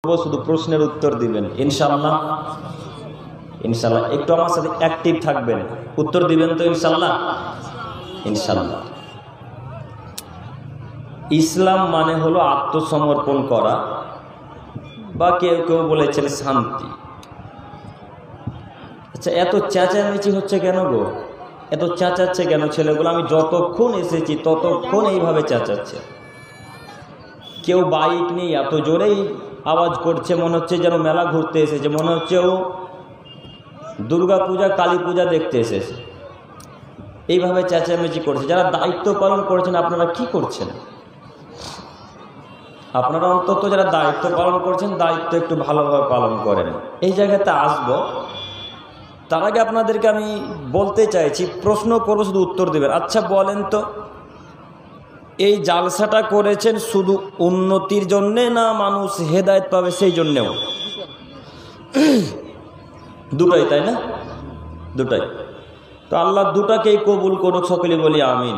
শুধু প্রশ্নের উত্তর দিবেন ইনশাআল্লাহ। ইনশাআল্লাহ একটু আমার সাথে অ্যাক্টিভ থাকবেন, উত্তর দিবেন তো ইনশাআল্লাহ। ইনশাআল্লাহ ইসলাম মানে হলো আত্মসমর্পণ করা, বা কেউ কেউ বলেছেন শান্তি। আচ্ছা, এত চেঁচামেচি হচ্ছে কেন গো? এত চেঁচাচ্ছে কেন ছেলেগুলো? আমি যতক্ষণ এসেছি ততক্ষণ এইভাবে চেঁচাচ্ছে। কেউ বাইক নিয়ে এত জোরেই আওয়াজ করছে, মনে হচ্ছে যেন মেলা ঘুরতে এসেছে, মনে হচ্ছে ও দুর্গা পূজা কালী পূজা দেখতে এসেছে। এইভাবে চেঁচামেচি করছে। যারা দায়িত্ব পালন করেছেন আপনারা কি করছেন? আপনারা অন্তত যারা দায়িত্ব পালন করছেন দায়িত্ব একটু ভালোভাবে পালন করেন। এই জায়গাতে আসবো, তার আগে আপনাদেরকে আমি বলতে চাইছি, প্রশ্ন করবো, শুধু উত্তর দেবেন। আচ্ছা বলেন তো, এই জালসাটা করেছেন শুধু উন্নতির জন্যে, না মানুষ হেদায়েত পাবে সেই জন্যেও? দুটাই, তাই না? দুটাই। তো আল্লাহ দুটাকেই কবুল করুক, সকলে বলি আমিন।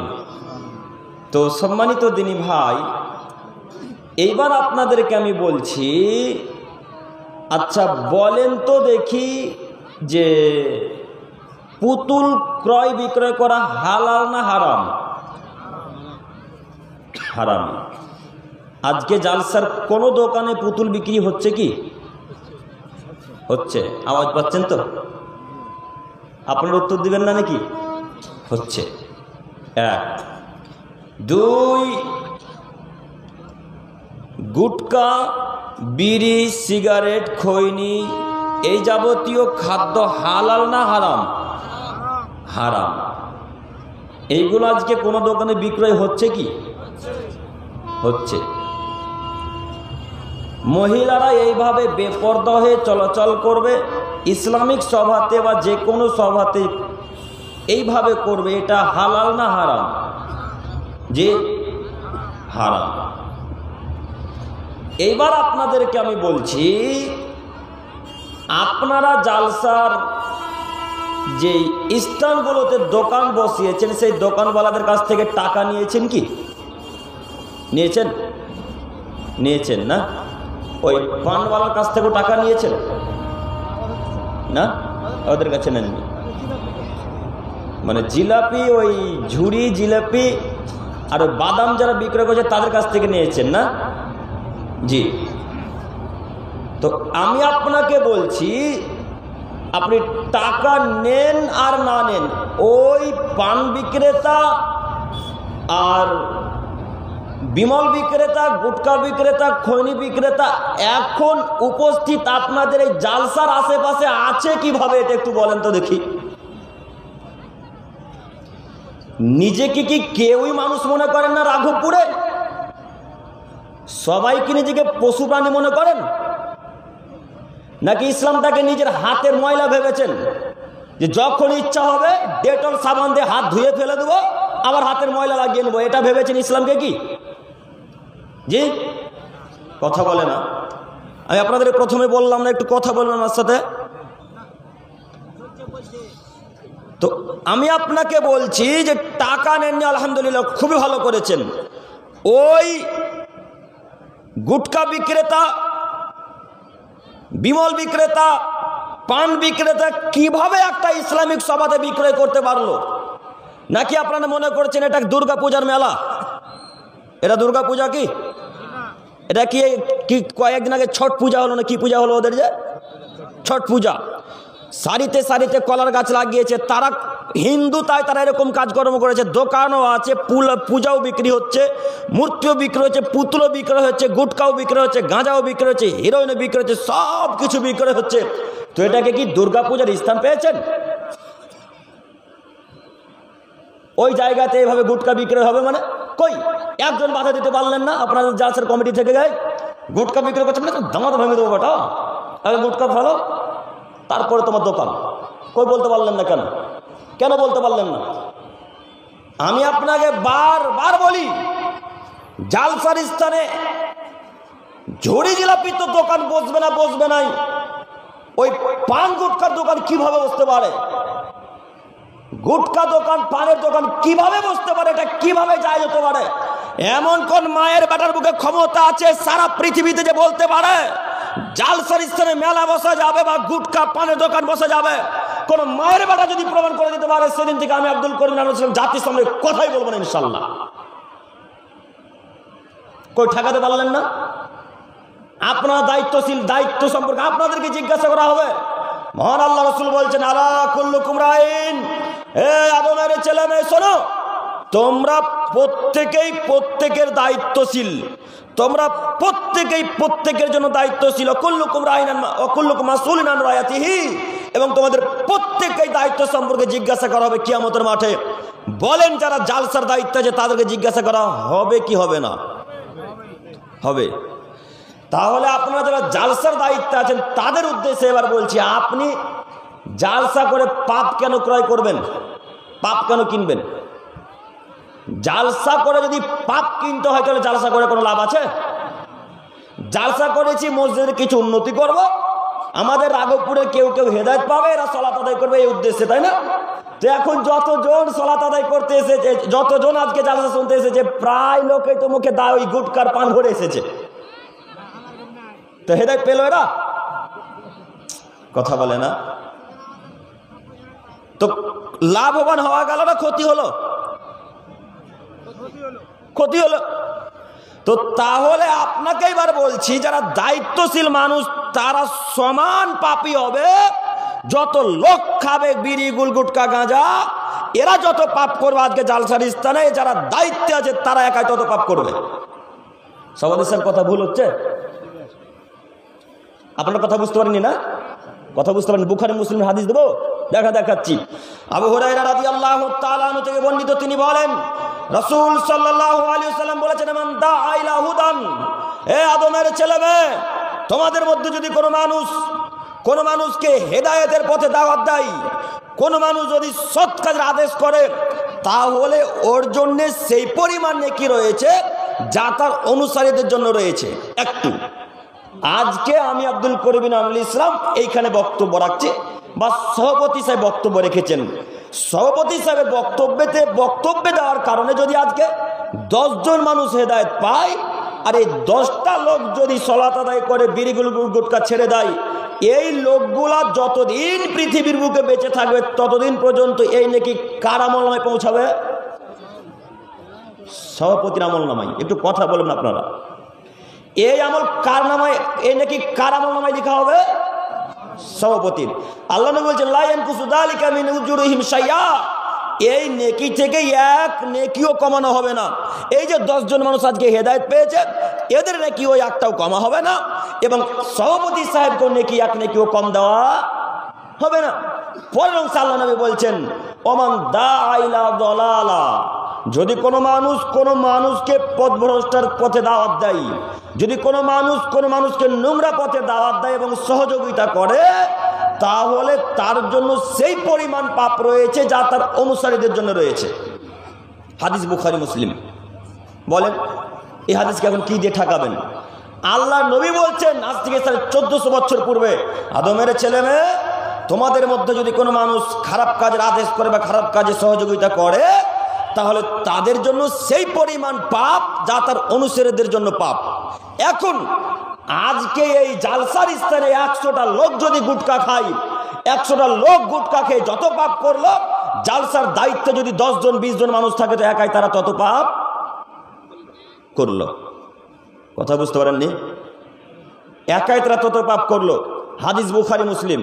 তো সম্মানিত দিনী ভাই, এইবার আপনাদেরকে আমি বলছি, আচ্ছা বলেন তো দেখি, যে পুতুল ক্রয় বিক্রয় করা হালাল না হারাম? হারাম। আজকে জালসার কোন দোকানে পুতুল বিক্রি হচ্ছে কি? হচ্ছে। আওয়াজ পাচ্ছেন তো? আপনার উত্তর দিবেন না নাকি? হচ্ছে। এক। দুই, গুটকা, বিড়ি, সিগারেট, খৈনি, এই যাবতীয় খাদ্য হালাল না হারাম? হারাম। এইগুলো আজকে কোন দোকানে বিক্রয় হচ্ছে কি? হচ্ছে। মহিলারা এইভাবে বেপরদা হয়ে চলাচল করবে, ইসলামিক সভাতে বা যে কোনো সভাতে এইভাবে করবে, এটা হালাল না হারাম? যে হারাম। এইবার আপনাদেরকে আমি বলছি, আপনারা জালসার যে স্থানগুলোতে দোকান বসিয়েছেন, সেই দোকানওয়ালাদের কাছ থেকে টাকা নিয়েছেন কি? নিয়েছেন? নিয়েছেন না? ওই পানওয়ালার কাছ থেকেও টাকা নিয়েছেন না? ওদের কাছে নেননি। মানে জিলাপি, ওই ঝুড়ি জিলাপি আর ওই বাদাম যারা বিক্রয় করছে তাদের কাছ থেকে নিয়েছেন না? জি। তো আমি আপনাকে বলছি, আপনি টাকা নেন আর না নেন, ওই পান বিক্রেতা আর বিমল বিক্রেতা, গুটকা বিক্রেতা, খৈনি বিক্রেতা এখন উপস্থিত আপনাদের এই জালসার আশেপাশে আছে কিভাবে? এটা একটু বলেন তো দেখি। নিজেকে কি কেউই মানুষ মনে করেন না রাঘবপুরে? সবাই কি নিজেকে পশু প্রাণী মনে করেন? নাকি ইসলামটাকে নিজের হাতের ময়লা ভেবেছেন, যে যখন ইচ্ছা হবে ডেটল সাবান দিয়ে হাত ধুয়ে ফেলে দেবো, আবার হাতের ময়লা লাগিয়ে নেবো? এটা ভেবেছেন ইসলামকে কি? জি, কথা বলে না। আমি আপনাদের প্রথমে বললাম না একটু কথা বলবেন আমার সাথে? তো আমি আপনাকে বলছি যে টাকা নেননি, আলহামদুলিল্লাহ, খুবই ভালো করেছেন। ওই গুটকা বিক্রেতা, বিমল বিক্রেতা, পান বিক্রেতা কিভাবে একটা ইসলামিক সভাতে বিক্রয় করতে পারলো? নাকি আপনারা মনে করছেন এটা দুর্গা পূজার মেলা? এটা দুর্গা পূজা কি? এটা কি কয়েকদিন আগে ছট পূজা হলো না? কি পূজা হলো ওদের? যে ছট পূজা। সারিতে সারিতে কলার গাছ লাগিয়েছে তারা, হিন্দু, তাই তারা এরকম কাজকর্ম করেছে। দোকানও আছে, পূজাও বিক্রি হচ্ছে, মূর্তিও বিক্রি হচ্ছে, পুতুলও বিক্রয় হচ্ছে, গুটকাও বিক্রয় হচ্ছে, গাঁজাও বিক্রয় হচ্ছে, হিরোইনও বিক্রয় হচ্ছে, সব কিছু বিক্রয় হচ্ছে। তো এটাকে কি দুর্গা পূজার স্থান পেয়েছেন? ওই জায়গাতে এইভাবে গুটকা বিক্রয় হবে মানে? কই একজন বাধা দিতে পারলেন না আপনাদের জালসার কমিটি থেকে? গায়ে গুটকা বিক্রয় করছে মানে দামাতে ভেঙে দেবো বেটা, আগে গুটকা ফেলো তারপরে তোমার দোকান। কই বলতে পারলেন না কেন? কেন বলতে পারলেন না? আমি আপনাকে বারবার বলি, জালসার স্থানে ঝুড়ি জিলাপি তো দোকান বসবে না, বসবে নাই। ওই পান গুটকার দোকান কিভাবে বসতে পারে? গুটকা দোকান, পানের দোকান কিভাবে বসতে পারে? এটা কিভাবে যায় হতে পারে? এমন কোন মায়ের বেটার বুকে ক্ষমতা আছে সারা পৃথিবীতে যে বলতে পারে জালসার স্থানে মেলা বসা যাবে বা গুটকা পানের দোকান বসা যাবে, কোন মায়ের বেটা যদি প্রমাণ করে দিতে পারে, সেদিন থেকে আমি আব্দুল করিম জাতির সামনে কথাই বলবো না ইনশাল্লাহ। কই ঠেকাতে পারলেন না? আপনারা দায়িত্বশীল, দায়িত্ব সম্পর্কে আপনাদেরকে জিজ্ঞাসা করা হবে। মহান আল্লাহ রাসূল বলছেন, আলা কুল্লুকুম রাইন, হে আদমের ছেলে মেয়ে শোনো, তোমরা প্রত্যেকেই প্রত্যেকের দায়িত্বশীল, তোমরা প্রত্যেকেই প্রত্যেকের জন্য দায়িত্বশীল। কুল্লুকুম রাইন ওয়া কুল্লুকুম মাসউলুন আন রায়াতিহি, এবং তোমাদের প্রত্যেকেই দায়িত্ব সম্পর্কে জিজ্ঞাসা করা হবে কিয়ামতের মাঠে। বলেন যারা জালসার দায়িত্ব আছে তাদেরকে জিজ্ঞাসা করা হবে কি হবে না? হবে। তাহলে আপনারা যারা জালসার দায়িত্বে আছেন তাদের উদ্দেশ্যে এবার বলছি, আপনি জালসা করে পাপ কেন ক্রয় করবেন? পাপ কেন কিনবেন? জালসা করে যদি পাপ কিনতে হয় তাহলে জালসা করে কোনো লাভ আছে? জালসা করেছি মসজিদের কিছু উন্নতি করব, আমাদের রাঘবপুরে কেউ কেউ হেদায়েত পাবে, এরা সালাত আদায় করবে এই উদ্দেশ্যে, তাই না? তো এখন যতজন সালাত আদায় করতে এসেছে, যতজন আজকে জালসা শুনতে এসেছে, প্রায় লোকেই তো মুখে দা ওই গুটকার পান ভরে এসেছে। তো হেদায়েত পেল এরা? কথা বলে না। তো লাভবান হওয়া গেল না ক্ষতি হলো? ক্ষতি হলো। তো তাহলে আপনাকে এবার বলছি, যারা দায়িত্বশীল মানুষ তারা সমান পাপী হবে। যত লোক খাবে বিড়ি গুলগুটকা গাঁজা, এরা যত পাপ করবে আজকে জালসার স্থানে, যারা দায়িত্বে আছে তারা একাই তত পাপ করবে। সবাদের কথা ভুল হচ্ছে? আপনারা কথা বুঝতে পারেননি না? কথা বুঝতে পারেন? বুখারী মুসলিম হাদিস দেবো, দেখাচ্ছি। আবু হুরায়রা রাদিয়াল্লাহু তাআলা আনহু থেকে বর্ণিত, তিনি বলেন রাসূল সাল্লাল্লাহু আলাইহি ওয়াসাল্লাম বলেছেন, মান দাআ ইলা হুদান, হে আদমের ছেলে মেয়ে, তোমাদের মধ্যে যদি কোনো মানুষকে হেদায়েতের পথে দাওয়াত দেয়, কোনো মানুষ যদি সৎ কাজের আদেশ করে, তাহলে ওর জন্য সেই পরিমাণ নেকি রয়েছে যা তার অনুসারীদের জন্য রয়েছে। একটু আজকে আমি আব্দুল করিম আনুল ইসলাম এইখানে বক্তব্য রাখছি, বা সভাপতি সাহেব বক্তব্য রেখেছেন। সভাপতি সাহেবের বক্তব্যে দেওয়ার কারণে যদি আজকে 10 জন মানুষ হেদায়েত পায়, আর এই 10টা লোক যদি সালাত আদায় করে বিড়িগুলো গুটকা ছেড়ে দেয়, এই লোকগুলা যতদিন পৃথিবীর বুকে বেঁচে থাকবে ততদিন পর্যন্ত এই নাকি কার আমলনামায় পৌঁছাবে? সভাপতির আমলনামায়। একটু কথা বলুন আপনারা, এই আমল কার নামায়, এই নাকি কার আমলনামায় লেখা হবে? সভাপতির। আল্লাহ নবী বলছেন, লা ইয়ানকুসু যালিকা মিন উজুরিহিম শাইআ, এই নেকি থেকে এক নেকিও কমানো হবে না। এই যে 10 জন মানুষ আজকে হেদায়েত পেয়েছে, এদের নেকি ওই একটাও কমা হবে না, এবং সভাপতি সাহেবকে নেকি এক নেকিও কম দেওয়া হবে না। পরের অংশে আল্লাহ নবী বলছেন, ওমান দাআ ইলা দালালা, যদি কোনো মানুষকে পথভ্রষ্টার পথে দাওয়াত দেয়, যদি কোনো মানুষকে নোংরা পথে দাওয়াত দেয় এবং সহযোগিতা করে, তাহলে তার জন্য সেই পরিমাণ পাপ রয়েছে যা তার অনুসারীদের জন্য রয়েছে। হাদিস বুখারী মুসলিম। বলেন এই হাদিসকে এখন কি দিয়ে ঠকাবেন? আল্লাহ নবী বলছেন আজ থেকে 1400 বছর পূর্বে, আদমের ছেলে মেয়ে, তোমাদের মধ্যে যদি কোনো মানুষ খারাপ কাজের আদেশ করে বা খারাপ কাজে সহযোগিতা করে, তাহলে তাদের জন্য সেই পরিমাণ পাপ যা তার অনুসারীদের জন্য পাপ। এখন আজকে এই জালসার স্থানে 100টা লোক যদি গুটকা খায়, 100টা লোক গুটকা খেয়ে যত পাপ করলো, জালসার দায়িত্বে যদি 10 জন 20 জন মানুষ থাকে তো একাই তারা তত পাপ করলো। কথা বুঝতে পারেননি? একাই তারা তত পাপ করলো। হাদিস বুখারী মুসলিম।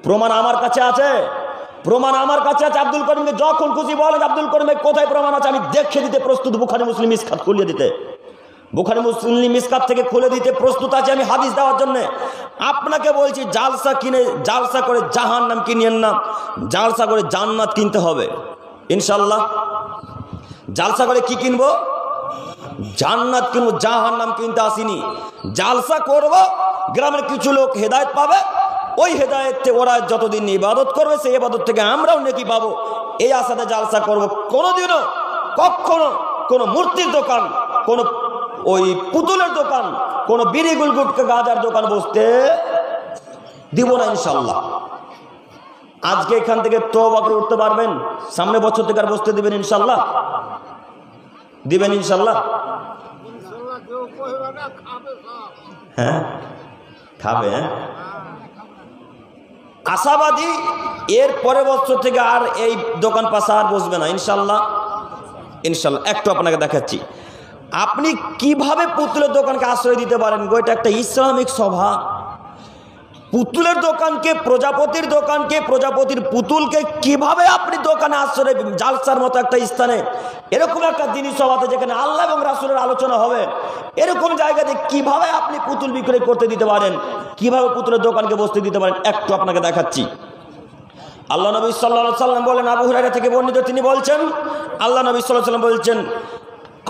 প্রমাণ আমার কাছে আছে, আব্দুল করিমকে যখন খুশি বলেন, আব্দুল করিমের কোথায় প্রমাণ আছে আমি দেখে দিতে প্রস্তুত। বুখারী মুসলিম মিসকাত খুলে দিতে, বুখারী মুসলিম মিসকাত থেকে খুলে দিতে প্রস্তুত আছে আমি হাদিস দেওয়ার জন্য। আপনাকে বলছি, জালসা করে জাহান্নাম কিনিয়েন না, জালসা করে জান্নাত কিনতে হবে ইনশাআল্লাহ। জালসা করে কি কিনবো? জান্নাত কিনবো, জাহান্নাম কিনতে আসিনি। জালসা করব, গ্রামের কিছু লোক হেদায়েত পাবে, ওই হেদায়েতে ওরা যতদিন ইবাদত করবে সেই ইবাদত থেকে আমরাও নেকি পাবো, এই আশাতে জালসা করব। কোনোদিনও কখনো কোনো মূর্তির দোকান, কোনো ওই পুতুলের দোকান, কোনো বিড়ি গুলগুটকা গাঁজার দোকান বসতে দিব না ইনশাআল্লাহ। আজকে এখান থেকে তওবা করে উঠতে পারবেন, সামনে বছর থেকে আর বসতে দিবেন ইনশাআল্লাহ? দিবেন ইনশাআল্লাহ? হ্যাঁ, খাবে, হ্যাঁ? আশাবাদী এর পরের বছর থেকে আর এই দোকান পাশা আর বসবে না ইনশাল্লাহ। ইনশাল্লাহ একটু আপনাকে দেখাচ্ছি আপনি কিভাবে পুতুলের দোকানকে আশ্রয় দিতে পারেন গো। এটা একটা ইসলামিক সভা। পুতুলের দোকানকে, প্রজাপতির দোকানকে, প্রজাপতির পুতুলকে কিভাবে আপনি দোকানে আশ্রয়, জালসার মতো একটা স্থানে, এরকম একটা দিনী সভাতে যেখানে আল্লাহ এবং রাসূলের আলোচনা হবে, এরকম জায়গাতে কিভাবে আপনি পুতুল বিক্রয় করতে দিতে পারেন, কিভাবে পুতুলের দোকানকে বসতে দিতে পারেন, একটু আপনাকে দেখাচ্ছি। আল্লাহ নবী সাল্লাল্লাহু আলাইহি সাল্লাম বলেন, আবু হুরায়রা থেকে বর্ণিত, তিনি বলছেন আল্লাহ নবী সাল্লাল্লাহু আলাইহি সাল্লাম বলছেন,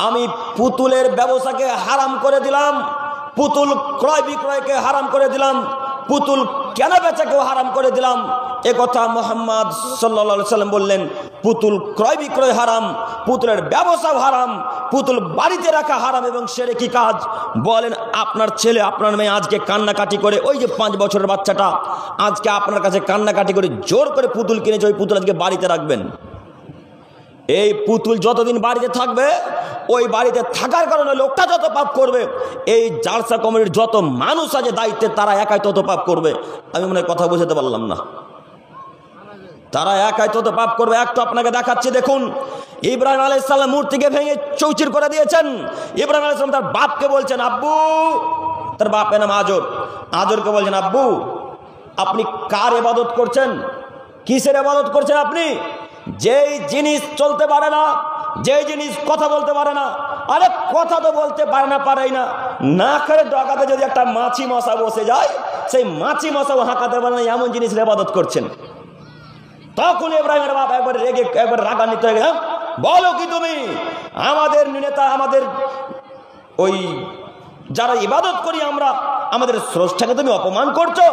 আমি পুতুলের ব্যবসাকে হারাম করে দিলাম, পুতুল ক্রয় বিক্রয়কে হারাম করে দিলাম, পুতুল কেনা বেচাকেও হারাম করে দিলাম। এ কথা মুহাম্মদ সাল্লাল্লাহু আলাইহি সাল্লাম বললেন। পুতুল ক্রয় বিক্রয় হারাম, পুতুলের ব্যবসাও হারাম, পুতুল বাড়িতে রাখা হারাম এবং শিরকি কাজ। বলেন আপনার ছেলে, আপনার মেয়ে আজকে কান্নাকাটি করে, ওই যে 5 বছরের বাচ্চাটা আজকে আপনার কাছে কান্নাকাটি করে জোর করে পুতুল কিনেছে, ওই পুতুল আজকে বাড়িতে রাখবেন। এই পুতুল যতদিন বাড়িতে থাকবে, ওই বাড়িতে থাকার কারণে লোকটা যত পাপ করবে, এই জালসা কমিটির যত মানুষ আছে দায়িত্বে, তারা একাই তত পাপ করবে। আমি মনে হয় কথা বুঝাতে পারলাম না। তারা একাই তত পাপ করবে। একটু আপনাকে দেখাচ্ছি, দেখুন ইব্রাহিম আলাইহিস সালাম মূর্তিকে ভেঙে চৌচির করে দিয়েছেন। ইব্রাহিম আলাইহিস সালাম তার বাপকে বলছেন, আব্বু, তার বাপের নাম আজর, আজরকে বলছেন, আব্বু আপনি কার ইবাদত করছেন, কিসের ইবাদত করছেন আপনি? যেই জিনিস চলতে পারে না, যেই জিনিস কথা বলতে পারে না, আরে কথা তো বলতে পারে না, পারেই না, নাকের ডগাতে যদি একটা মাছি মশা বসে যায়, সেই মাছি মশাও হাঁকাতে পারে না, এমন জিনিসের ইবাদত করছেন। তখন ইব্রাহিমের বাপ একবার রেগে, একবার রাগান্বিত হয়ে গেল, বলো কি তুমি আমাদের নেতা, আমাদের ওই যারা ইবাদত করি আমরা, আমাদের স্রষ্টাকে তুমি অপমান করছো?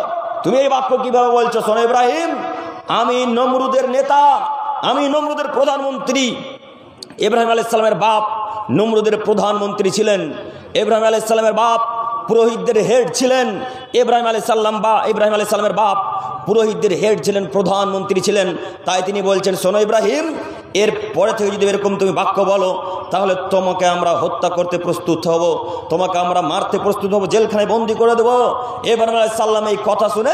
তুমি এই বাক্য কিভাবে বলছো? শোনো ইব্রাহিম, আমি নমরুদের নেতা, আমি নমরুদের প্রধানমন্ত্রী। ইব্রাহিম আলাইহিস সালামের বাপ নমরুদের প্রধানমন্ত্রী ছিলেন। ইব্রাহিম আলাইহিস সালামের বাপ পুরোহিতদের হেড ছিলেন। ইব্রাহিম আলাইহিস সালামের বাপ পুরোহিতদের হেড ছিলেন, প্রধানমন্ত্রী ছিলেন। তাই তিনি বলছেন, শোনো ইব্রাহিম, এর পরে থেকে যদি এরকম তুমি বাক্য বলো, তাহলে তোমাকে আমরা হত্যা করতে প্রস্তুত হব, তোমাকে আমরা মারতে প্রস্তুত হব, জেলখানায় বন্দি করে দেবো। ইব্রাহিম আলাইহিস সালাম এই কথা শুনে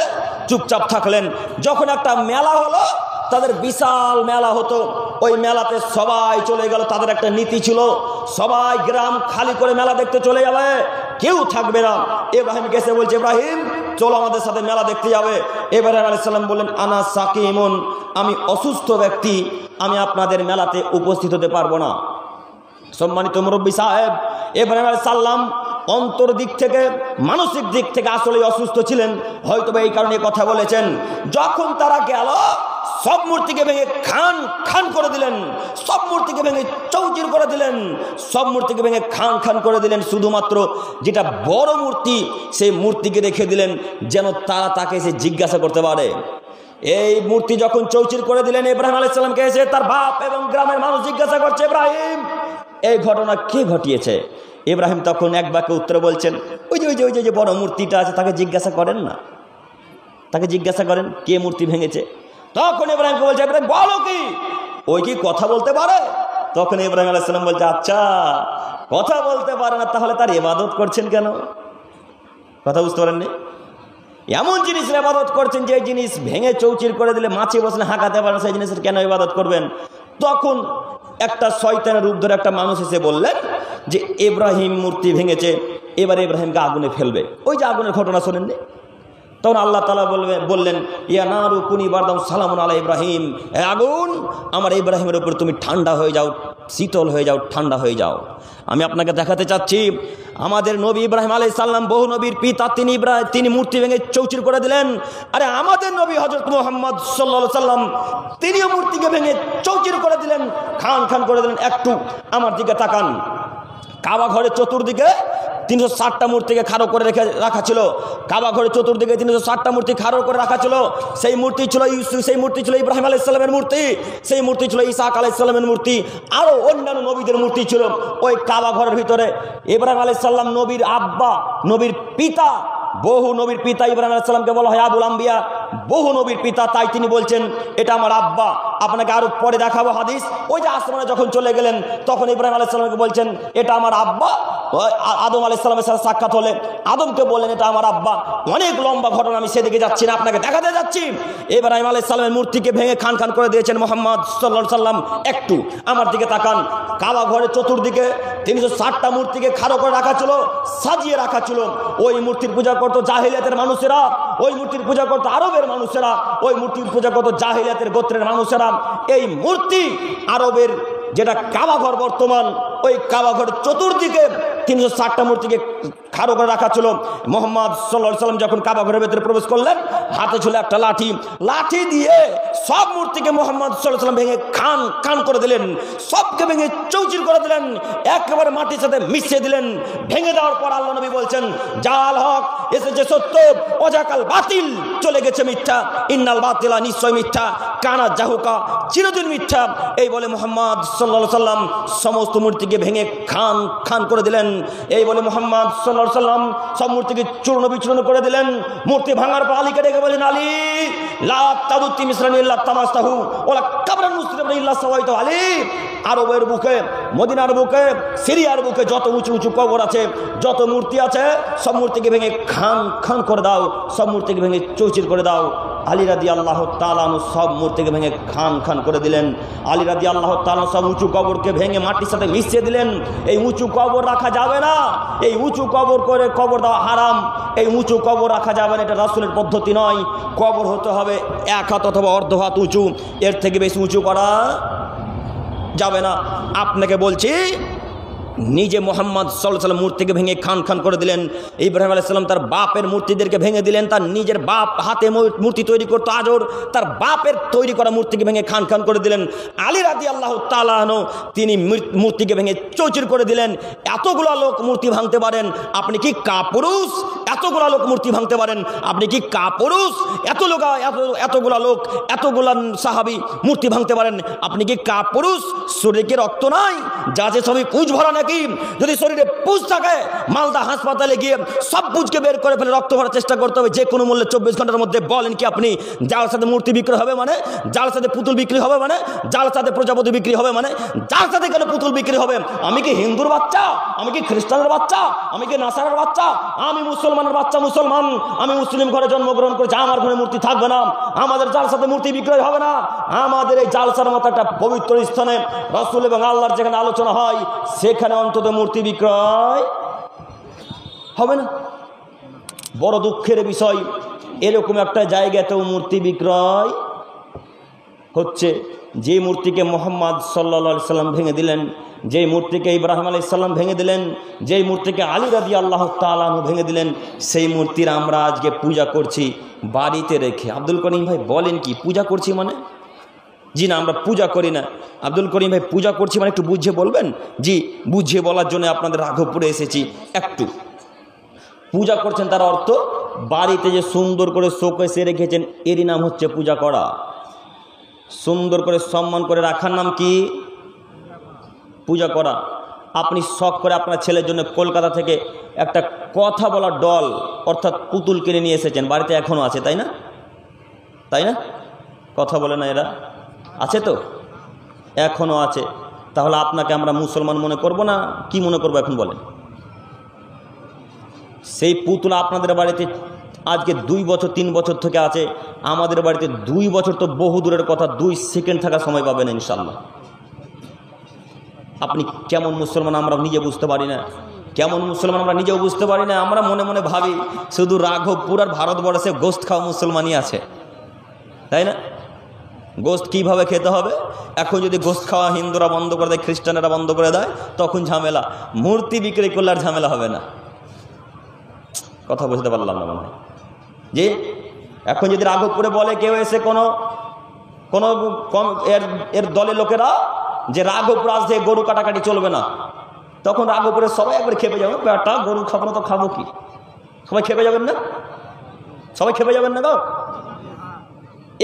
চুপচাপ থাকলেন। যখন একটা মেলা হলো, তাদের বিশাল মেলা হতো, ওই মেলাতে সবাই চলে গেল। তাদের একটা নীতি ছিল, সবাই গ্রাম খালি করে মেলা দেখতে চলে যাবে, কেউ থাকবে না। ইব্রাহিমকে এসে বলছে, ইব্রাহিম চলো আমাদের সাথে মেলা দেখতে যাবে। ইব্রাহিম আলাইহিস সালাম বললেন, আনা সাকিমুন, আমি অসুস্থ ব্যক্তি, আমি আপনাদের মেলাতে উপস্থিত হতে পারবো না। সম্মানিত মুরব্বী সাহেব, ইব্রাহিম আলাইহিস সালাম অন্তর দিক থেকে, মানসিক দিক থেকে আসলে অসুস্থ ছিলেন, হয়তো এই কারণে কথা বলেছেন। যখন তারা গেল, সব মূর্তিকে ভেঙে খান খান করে দিলেন, সব মূর্তিকে ভেঙে চৌচির করে দিলেন, সব মূর্তিকে ভেঙে খান খান করে দিলেন। শুধুমাত্র যেটা বড় মূর্তি, সেই মূর্তিকে রেখে দিলেন, যেন তারা তাকে এসে জিজ্ঞাসা করতে পারে। এই মূর্তি যখন চৌচির করে দিলেন, ইব্রাহিম আলাইহিস সালামকে এসে তার বাপ এবং গ্রামের মানুষ জিজ্ঞাসা করছে, ইব্রাহিম এই ঘটনা কে ঘটিয়েছে? ইব্রাহিম তখন এক বাক্যে উত্তর বলছেন, ওই যে বড় মূর্তিটা আছে, তাকে জিজ্ঞাসা করেন না, তাকে জিজ্ঞাসা করেন কে মূর্তি ভেঙেছে। তখন ইব্রাহিমকে বলছে, ইব্রাহিম বলো কি, ওই কি কথা বলতে পারে? তখন ইব্রাহিম আলাইহিস সালাম বলছে, আচ্ছা কথা বলতে পারে না, তাহলে তার ইবাদত করছেন কেন? কথা বুঝতে পারেননি? এমন জিনিসের ইবাদত করছেন যে জিনিস ভেঙে চৌচির করে দিলে মাছি বসলে হাঁকাতে পারে, সেই জিনিসের কেন ইবাদত করবেন? তখন একটা শয়তানের রূপ ধরে একটা মানুষ এসে বললেন যে ইব্রাহিম মূর্তি ভেঙেছে, এবারে ইব্রাহিমকে আগুনে ফেলবে। ওই যে আগুনের ঘটনা শোনেননি? তখন আল্লাহ তাআলা বললেন, ইয়া নারু কুনি বারদাম সালামুন আলা ইব্রাহিম, হে আগুন আমার ইব্রাহিমের উপর তুমি ঠান্ডা হয়ে যাও, শীতল হয়ে যাও, ঠান্ডা হয়ে যাও। আমি আপনাকে দেখাতে চাচ্ছি, আমাদের নবী ইব্রাহিম আলাইহিস সালাম বহু নবীর পিতা, তিনি মূর্তি ভেঙে চৌচির করে দিলেন। আরে আমাদের নবী হযরত মুহাম্মদ সাল্লাল্লাহু আলাইহি সাল্লাম, তিনিও মূর্তিকে ভেঙে চৌচির করে দিলেন, খান খান করে দিলেন। একটু আমার দিকে তাকান, কাবা ঘরের চতুর্দিকে 360টা মূর্তিকে খাড়ো করে রাখা ছিল। কাবা ঘরের চতুর্দিকে 360টা মূর্তি খাড়ো করে রাখা ছিল। সেই মূর্তি ছিল ইউসুফ, সেই মূর্তি ছিল ইব্রাহিম আলাইহিস সালামের মূর্তি, সেই মূর্তি ছিল ইসহাক আলাইহিস সালামের মূর্তি, আরও অন্যান্য নবীদের মূর্তি ছিল ওই কাবা ঘরের ভিতরে। ইব্রাহিম আলাইহিস সালাম নবীর আব্বা, নবীর পিতা, বহু নবীর পিতা। ইব্রাহিম আলাইহিস সালামকে বলা হয় আবুল আম্বিয়া, বহু নবীর পিতা, তাই তিনি বলছেন এটা আমার আব্বা। আপনাকে আরো পরে দেখাবো হাদিস। ওই যে আসমানে যখন চলে গেলেন, তখন ইব্রাহিম আলাইহিস সালামকে বলছেন এটা আমার আব্বা, আদম আলাইহিস সালামের সাথে সাক্ষাৎ হলে আদমকে বললেন এটা আমার আব্বা। অনেক লম্বা ঘটনা, আমি সেদিকে যাচ্ছি না, আপনাকে দেখাতে যাচ্ছি। ইব্রাহিম আলাইহিস সালামের মূর্তিকে ভেঙে খান খান করে দিয়েছেন মুহাম্মদ সাল্লাল্লাহু আলাইহি সাল্লাম। একটু আমার দিকে তাকান, কাবা ঘরের চতুর্দিকে 360টা মূর্তিকে খাড়ো করে রাখা ছিল, সাজিয়ে রাখা ছিল। ওই মূর্তির পূজা করতো জাহিলিয়াতের মানুষেরা, ওই মূর্তির পূজা করতো আরবের মানুষেরা, ওই মূর্তির পূজা করতো জাহিলিয়াতের গোত্রের মানুষেরা। এই মূর্তি আরবের যেটা কাবা ঘর বর্তমান, ওই কাবা ঘরের চতুর্দিকে 360টা মূর্তিকে খাড়ো করে রাখা ছিল। মুহাম্মদ সাল্লাল্লাহু আলাইহি সাল্লাম যখন কাবা ঘরের ভেতরে প্রবেশ করলেন, হাতে ছিল একটা লাঠি, লাঠি দিয়ে সব মূর্তিকে মুহাম্মদ সাল্লাল্লাহু আলাইহি সাল্লাম ভেঙে খান খান করে দিলেন, সবকে ভেঙে চৌচির করে দিলেন, একেবারে মাটির সাথে মিশিয়ে দিলেন। ভেঙে দেওয়ার পর আল্লাহ নবী বলছেন, জাল হক এসেছে সত্য, অজাকাল বাতিল চলে গেছে মিথ্যা, ইন্নাল বাতিলা নিশ্চয় মিথ্যা, কানা জাহুকা চিরদিন মিথ্যা। এই বলে মুহাম্মদ সাল্লাল্লাহু আলাইহি সাল্লাম সমস্ত মূর্তিকে ভেঙে খান খান করে দিলেন। এই বলে মুহাম্মদ সাল্লাল্লাহু আলাইহি সাল্লাম সব মূর্তিকে চূর্ণ বিচূর্ণ করে দিলেন। মূর্তি ভাঙার পর আলীকে ডেকে বলেন, আলী লা তাদুতি মিসরান ইল্লা তামাস্তাহু ওয়ালা কাবরান মুসলিমান ইল্লা সাওয়াইতু। আলী, আরবের বুকে, মদিনার বুকে, সিরিয়ার বুকে যত উঁচু উঁচু কবর আছে, যত মূর্তি আছে, সব মূর্তিকে ভেঙে খান খান করে দাও, সব মূর্তিকে ভেঙে চৌচির করে দাও। আলী রাদিয়াল্লাহু তাআলা আনহু সব মূর্তিকে ভেঙে খান খান করে দিলেন। আলী রাদিয়াল্লাহু তাআলা সব উঁচু কবরকে ভেঙে মাটির সাথে মিশিয়ে দিলেন। এই উঁচু কবর রাখা যাবে না, এই উঁচু কবর করে কবর দেওয়া হারাম, এই উঁচু কবর রাখা যাবে না, এটা রাসূলের পদ্ধতি নয়। কবর হতে হবে 1 হাত অথবা অর্ধ হাত উঁচু, এর থেকে বেশি উঁচু করা যাবে না। আপনাকে বলছি, নিজে মুহাম্মদ সাল্লাল্লাহু আলাইহি ওয়াসাল্লাম মূর্তিকে ভেঙে খান খান করে দিলেন। ইব্রাহিম আলাইহিস সালাম তার বাপের মূর্তিদেরকে ভেঙে দিলেন। তার নিজের বাপ হাতে মূর্তি তৈরি করতো আজর, তার বাপের তৈরি করা মূর্তিকে ভেঙে খান খান করে দিলেন। আলী রাদিয়াল্লাহু তাআলা আনহু তিনি মূর্তিকে ভেঙে চৌচির করে দিলেন। এতগুলা লোক মূর্তি ভাঙতে পারেন, আপনি কি কাপুরুষ? এতগুলা লোক মূর্তি ভাঙতে পারেন, আপনি কি কাপুরুষ? এতগুলা লোক, এতগুলা সাহাবী মূর্তি ভাঙতে পারেন, আপনি কি কাপুরুষ? শরীরে কি রক্ত নাই? যা যে সবই পুঁজ ভরা নাকি? যদি শরীরে পুঁজ থাকে, মালদা হাসপাতালে গিয়ে সব পুঁজকে বের করে ফেলে রক্ত ভরার চেষ্টা করতে হবে যে কোনো মূল্যে 24 ঘন্টার মধ্যে। বলেন কি আপনি যার সাথে মূর্তি বিক্রি হবে মানে, যার সাথে পুতুল বিক্রি হবে মানে, যার সাথে প্রজাপতি বিক্রি হবে মানে, যার সাথে কেন পুতুল বিক্রি হবে? আমি কি হিন্দুর বাচ্চা? আমি কি খ্রিস্টানের বাচ্চা? আমি কি নাসারার বাচ্চা? আমি মুসলমানের বাচ্চা, মুসলমান। আমি মুসলিম ঘরে জন্মগ্রহণ করেছি, আমার ঘরে মূর্তি থাকবে না, আমাদের যার সাথে মূর্তি বিক্রয় হবে না। আমাদের এই জালসার মতো একটা পবিত্র স্থানে রাসূল এবং আল্লাহর যেখানে আলোচনা হয়, সেখানে অন্তত মূর্তি বিক্রয় হবে না। বড় দুঃখের বিষয়, এরকম একটা জায়গাতেও মূর্তি বিক্রয় হচ্ছে। যে মূর্তিকে মুহাম্মদ সাল্লাল্লাহু আলাইহি সাল্লাম ভেঙে দিলেন, যেই মূর্তিকে ইব্রাহিম আলাইহিস সালাম ভেঙে দিলেন, যেই মূর্তিকে আলী রাদিয়াল্লাহু তাআলা আনহু ভেঙে দিলেন, সেই মূর্তির আমরা আজকে পূজা করছি বাড়িতে রেখে। আব্দুল করিম ভাই বলেন কি পূজা করছি মানে? জি না, আমরা পূজা করি না। আব্দুল করিম ভাই পূজা করছি মানে একটু বুঝিয়ে বলবেন? জি, বুঝিয়ে বলার জন্য আপনাদের রাঘবপুরে এসেছি। একটু পূজা করছেন, তার অর্থ বাড়িতে যে সুন্দর করে শোকেসে রেখেছেন, এরই নাম হচ্ছে পূজা করা। সুন্দর করে সম্মান করে রাখার নাম কি? পূজা করা। আপনি শখ করে আপনার ছেলের জন্য কলকাতা থেকে একটা কথা বলার ডল অর্থাৎ পুতুল কিনে নিয়ে এসেছেন, বাড়িতে এখনও আছে, তাই না? তাই না? কথা বলে না এরা? আছে তো, এখনও আছে। তাহলে আপনাকে আমরা মুসলমান মনে করব না কি মনে করবো এখন বলেন? সেই পুতুল আপনাদের বাড়িতে আজকে 2 বছর 3 বছর থেকে আছে, আমাদের বাড়িতে 2 বছর তো বহু দূরের কথা, 2 সেকেন্ড থাকার সময় পাবেন ইনশাল্লাহ। আপনি কেমন মুসলমান আমরা নিজে বুঝতে পারি না, কেমন মুসলমান আমরা নিজেও বুঝতে পারি না। আমরা মনে মনে ভাবি শুধু রাঘবপুর আর ভারতবর্ষে গোস্ত খাওয়া মুসলমানই আছে, তাই না? গোস্ত কীভাবে খেতে হবে, এখন যদি গোস্ত খাওয়া হিন্দুরা বন্ধ করে দেয়, খ্রিস্টানেরা বন্ধ করে দেয়, তখন ঝামেলা। মূর্তি বিক্রি করলে আর ঝামেলা হবে না। কথা বুঝতে পারলাম না মনে হয়। যে এখন যদি রাঘবপুরে বলে কেউ এসে কোনো এর দলের লোকেরা যে রাঘবপুর আজ থেকে গরু কাটাকাটি চলবে না, তখন রাঘবপুরে সবাই একবার খেপে যাবে, বেটা গরু খাবো না তো খাবো কি? সবাই খেপে যাবেন না? সবাই খেপে যাবেন না গো?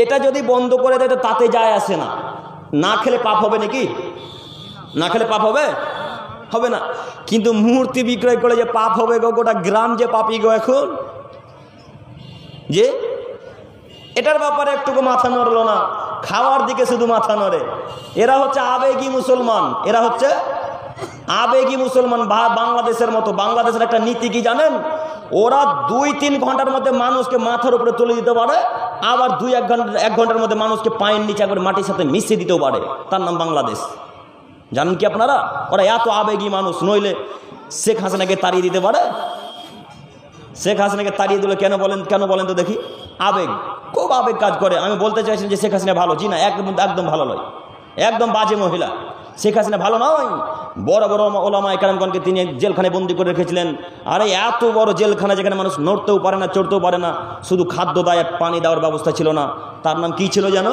এটা যদি বন্ধ করে দেয় তো তাতে যায় আসে না। না খেলে পাপ হবে নাকি? না খেলে পাপ হবে? হবে না। কিন্তু মূর্তি বিক্রয় করে যে পাপ হবে গো, গোটা গ্রাম যে পাপি গো এখন, যে এটার ব্যাপারে একটুকু মাথা নড়লো না, খাওয়ার দিকে শুধু মাথা নড়ে। এরা হচ্ছে আবেগী মুসলমান, এরা হচ্ছে আবেগী মুসলমান বাংলাদেশের মতো। বাংলাদেশের একটা নীতি কি জানেন? ওরা 2-3 ঘন্টার মধ্যে মানুষকে মাথার উপরে তুলে দিতে পারে, আবার 2-1 ঘন্টার মধ্যে মানুষকে পায়ের নিচে একবার মাটির সাথে মিশিয়ে দিতেও পারে। তার নাম বাংলাদেশ। জানেন কি আপনারা? ওরা এত আবেগী মানুষ। নইলে শেখ হাসিনাকে তাড়িয়ে দিতে পারে? শেখ হাসিনাকে তাড়িয়ে দিল কেন বলেন তো দেখি? আবেগ, খুব আবেগ কাজ করে। আমি বলতে চাইছি যে শেখ হাসিনা ভালো? জি না, একদম ভালো নয়, একদম বাজে মহিলা। শেখ হাসিনা ভালো নয়। বড় বড় ওলামায়ে কেরামগণকে তিনি জেলখানায় বন্দি করে রেখেছিলেন। আরে এত বড় জেলখানা, যেখানে মানুষ নড়তেও পারে না, চড়তেও পারে না, শুধু খাদ্য দেয়, পানি দেওয়ার ব্যবস্থা ছিল না। তার নাম কি ছিল যেন?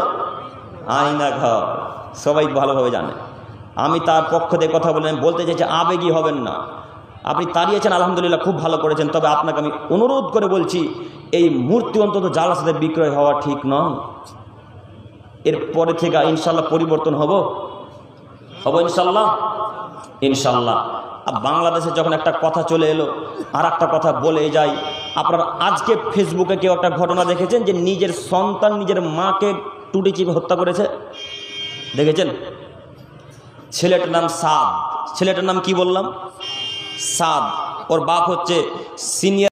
আয়না ঘর। সবাই ভালোভাবে জানে। আমি তার পক্ষ দিয়ে কথা বলতে চাইছি, আবেগী হবেন না। আপনি তাড়িয়েছেন, আলহামদুলিল্লাহ, খুব ভালো করেছেন। তবে আপনাকে আমি অনুরোধ করে বলছি, এই মূর্তি অন্তত জালাসাতে বিক্রয় হওয়া ঠিক নয়। এরপরে থেকে ইনশাল্লাহ পরিবর্তন হব ইনশাল্লাহ। বাংলাদেশে যখন একটা কথা চলে এলো, আর একটা কথা বলে যায়। আপনারা আজকে ফেসবুকে কেউ একটা ঘটনা দেখেছেন যে নিজের সন্তান নিজের মাকে টুটি চিপে হত্যা করেছে? দেখেছেন? ছেলেটার নাম সাদ। ছেলেটার নাম কি বললাম? সাদ। ওর বাপ হচ্ছে সিনিয়র